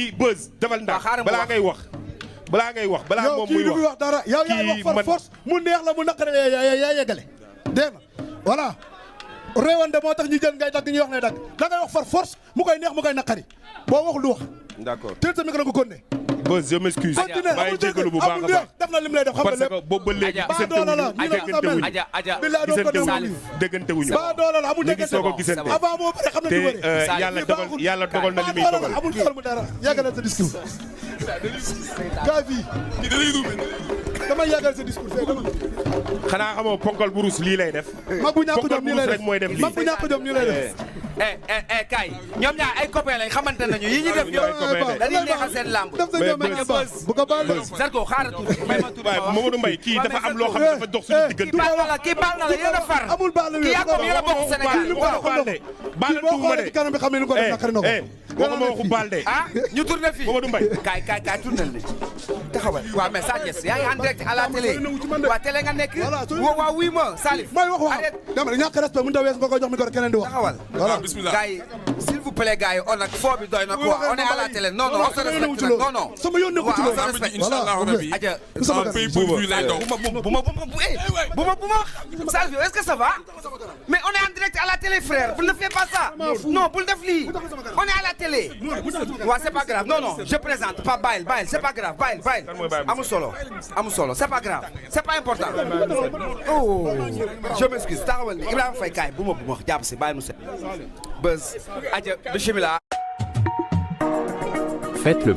kii Beuz defal ndànk balaa ngay wax. balaa moom muy wax dara yow yaay wax par force mu neex la mu naqare yaa yeggale dégg nga voilà réewande moo tax ñu jël ngay dagg ñuy wax ne dagg da ngay wax par force mu koy neex mu koy naqari boo waxul du wax. d'accord teel sa micro nga ko ne. Beuz je m'excuse. maa ngi jégalu bu baax a baax def na lim lay def xam nga lépp parce que boobu ba léegi déggante wuñu ba doole la amul léegi soo ko gisante avant moo pare xam na du bëre yàlla dogal na li muy dogal amul xel mu dara yàggal sa discours gaa fii dama yàggal sa discours xanaa xamoo ponkal bu rus lii lay def mag bu ñàkk jom nii lay rek mooy def lii mag bu ñàkk jom nii lay def kay ñoom ñaar ay copains lañ xamante nañu yi ñu def yëpp dañuy neexal seen lamb bu ko baal Zarko xaaral tuuti may ma tuuti Mamadou Mbaye kii dafa am loo xam ne dafa dox suñu diggante kii baal na la yéen a far amul baal kii yaa ko yéen a bokk Sénégal baal tuuma de kanam bi xam ne ni ko def nakari na ko waxuma waxu baal de ñu tourné fii Mamadou Mbaye kaay tournel ni taxawal waaw mais Sa Thiès yaa ngi en direct à la télé waa télé nga nekk waaw oui ma Salif may wax dama ne ñàkk respect mu ndaw wees nga koy jox mi ko keneen di wax taxawal voilà bismillah gars yi s'il vous plaît gars yi on a foo bi doy na quoi on est à la télé non on se respecte non non sama yoon nekku ci loolu on se respecte Inch'Allah rabbi aja bu ma Salif est-ce que ça va mais on est en direct à la télé frère ne fais pas ça non bul def lii on est à la télé waaw c'est pas grave non je présente pas bàyyil c'est pas grave bàyyil amul solo c'est pas grave c'est pas important oh je m'excuse taxawal ni Ibrahima Faye kaay bu ma jàpp si bàyyil mu set Beuz aja bismillah Faites le